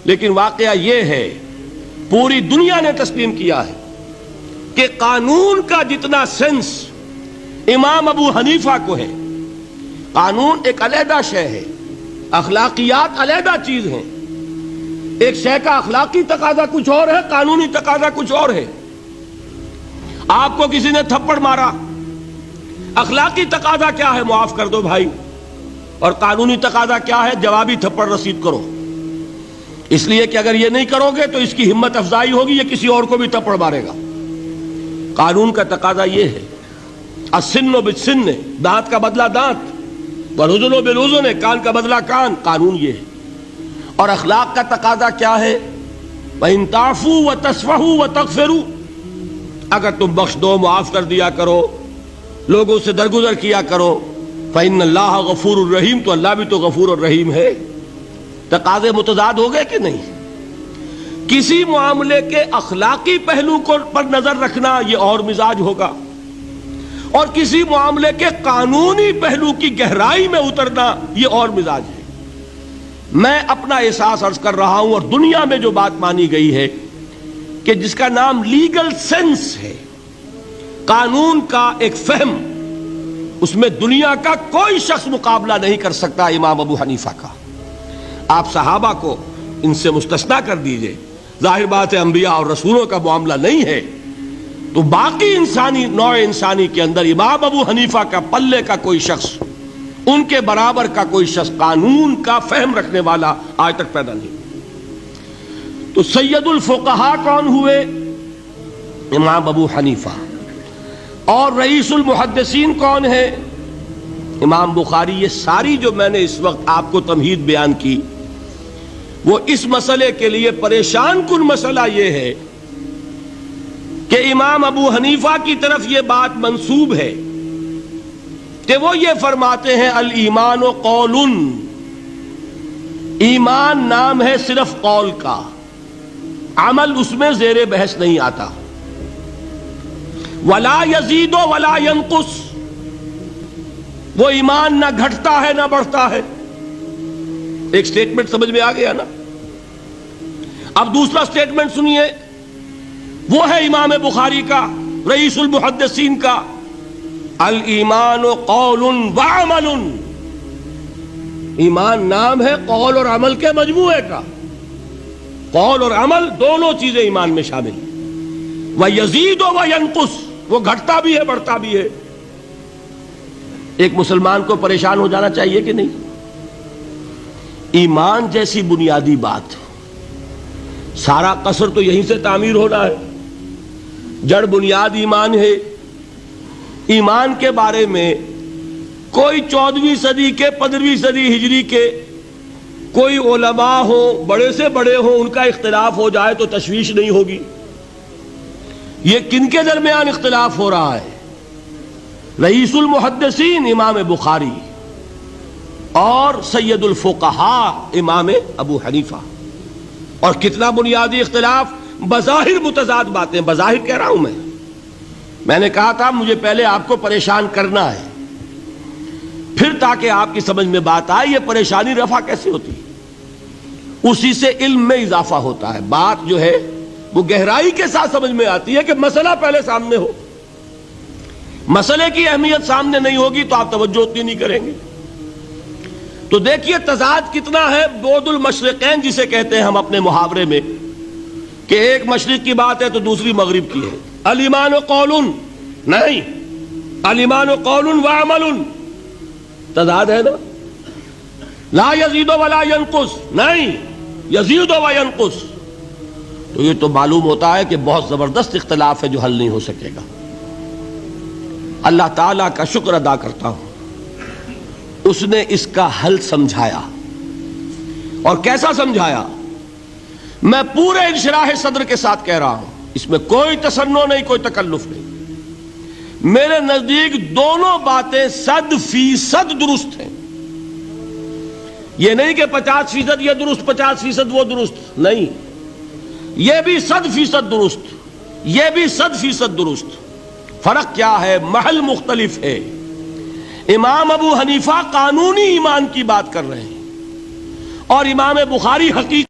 لیکن واقعہ یہ ہے پوری دنیا نے تسلیم کیا ہے کہ قانون کا جتنا سینس امام ابو حنیفہ کو ہے، قانون ایک علیحدہ شے ہے، اخلاقیات علیحدہ چیز ہیں، ایک شے کا اخلاقی تقاضا کچھ اور ہے، قانونی تقاضا کچھ اور ہے۔ آپ کو کسی نے تھپڑ مارا، اخلاقی تقاضا کیا ہے؟ معاف کر دو بھائی، اور قانونی تقاضا کیا ہے؟ جوابی تھپڑ رسید کرو، اس لیے کہ اگر یہ نہیں کرو گے تو اس کی ہمت افزائی ہوگی، یہ کسی اور کو بھی تھپڑ مارے گا۔ قانون کا تقاضا یہ ہے، السن بالسن، دانت کا بدلہ دانت، والحزن بالحزن، کان کا بدلہ کان، قانون یہ ہے۔ اور اخلاق کا تقاضا کیا ہے؟ وَإِن تَعْفُوا وَتَصْفَحُوا وَتَغْفِرُوا، اگر تم بخش دو، معاف کر دیا کرو، لوگوں سے درگزر کیا کرو، فَإِنَّ اللَّهَ غَفُورٌ الرَّحِيمٌ، تو اللہ بھی تو غفور الرحیم ہے۔ تقاضے متضاد ہو گئے کہ نہیں؟ کسی معاملے کے اخلاقی پہلو پر نظر رکھنا یہ اور مزاج ہوگا، اور کسی معاملے کے قانونی پہلو کی گہرائی میں اترنا یہ اور مزاج ہے۔ میں اپنا احساس عرض کر رہا ہوں، اور دنیا میں جو بات مانی گئی ہے کہ جس کا نام لیگل سینس ہے، قانون کا ایک فہم، اس میں دنیا کا کوئی شخص مقابلہ نہیں کر سکتا امام ابو حنیفہ کا۔ آپ صحابہ کو ان سے مستثنیٰ کر دیجئے، ظاہر بات ہے انبیاء اور رسولوں کا معاملہ نہیں ہے، تو باقی انسانی نوع انسانی کے اندر امام ابو حنیفہ کا پلے کا کوئی شخص، ان کے برابر کا کوئی شخص قانون کا فہم رکھنے والا آج تک پیدا نہیں۔ تو سید الفقہاء کون ہوئے؟ امام ابو حنیفہ۔ اور رئیس المحدثین کون ہے؟ امام بخاری۔ یہ ساری جو میں نے اس وقت آپ کو تمہید بیان کی، وہ اس مسئلے کے لیے پریشان کن مسئلہ یہ ہے کہ امام ابو حنیفہ کی طرف یہ بات منسوب ہے کہ وہ یہ فرماتے ہیں الایمان قول، ایمان نام ہے صرف قول کا، عمل اس میں زیر بحث نہیں آتا۔ ولا یزید ولا ینقص، وہ ایمان نہ گھٹتا ہے نہ بڑھتا ہے۔ ایک سٹیٹمنٹ سمجھ میں آ گیا نا؟ اب دوسرا سٹیٹمنٹ سنیے، وہ ہے امام بخاری کا، رئیس المحدثین کا، الایمان قول وعمل، ایمان نام ہے قول اور عمل کے مجموعے کا، قول اور عمل دونوں چیزیں ایمان میں شامل ہیں۔ وَيَزِيدُ وَيَنْقُصُ، وہ گھٹتا بھی ہے بڑھتا بھی ہے۔ ایک مسلمان کو پریشان ہو جانا چاہیے کہ نہیں؟ ایمان جیسی بنیادی بات، سارا قصر تو یہیں سے تعمیر ہونا ہے، جڑ بنیاد ایمان ہے۔ ایمان کے بارے میں کوئی 14ویں صدی کے 15ویں صدی ہجری کے کوئی علماء ہوں، بڑے سے بڑے ہوں، ان کا اختلاف ہو جائے تو تشویش نہیں ہوگی۔ یہ کن کے درمیان اختلاف ہو رہا ہے؟ رئیس المحدثین امام بخاری اور سید الفقہاء امام ابو حنیفہ۔ اور کتنا بنیادی اختلاف، بظاہر متضاد باتیں، بظاہر کہہ رہا ہوں میں نے کہا تھا مجھے پہلے آپ کو پریشان کرنا ہے، پھر تاکہ آپ کی سمجھ میں بات آئے یہ پریشانی رفع کیسے ہوتی ہے، اسی سے علم میں اضافہ ہوتا ہے۔ بات جو ہے وہ گہرائی کے ساتھ سمجھ میں آتی ہے کہ مسئلہ پہلے سامنے ہو۔ مسئلے کی اہمیت سامنے نہیں ہوگی تو آپ توجہ اتنی نہیں کریں گے۔ تو دیکھیے تضاد کتنا ہے، بعد المشرقین جسے کہتے ہیں ہم اپنے محاورے میں، کہ ایک مشرق کی بات ہے تو دوسری مغرب کی ہے۔ الایمان قول، نہیں، الایمان قول وعمل، تضاد ہے نا۔ لا یزید ولا ینقص، نہیں، یزید وینقص۔ تو یہ تو معلوم ہوتا ہے کہ بہت زبردست اختلاف ہے جو حل نہیں ہو سکے گا۔ اللہ تعالیٰ کا شکر ادا کرتا ہوں، اس نے اس کا حل سمجھایا۔ اور کیسا سمجھایا؟ میں پورے انشراح صدر کے ساتھ کہہ رہا ہوں، اس میں کوئی تصنع نہیں، کوئی تکلف نہیں۔ میرے نزدیک دونوں باتیں 100% درست ہیں۔ یہ نہیں کہ 50% یہ درست 50% وہ درست، نہیں، یہ بھی 100% درست، یہ بھی 100% درست۔ فرق کیا ہے؟ محل مختلف ہے۔ امام ابو حنیفہ قانونی ایمان کی بات کر رہے ہیں، اور امام بخاری حقیقی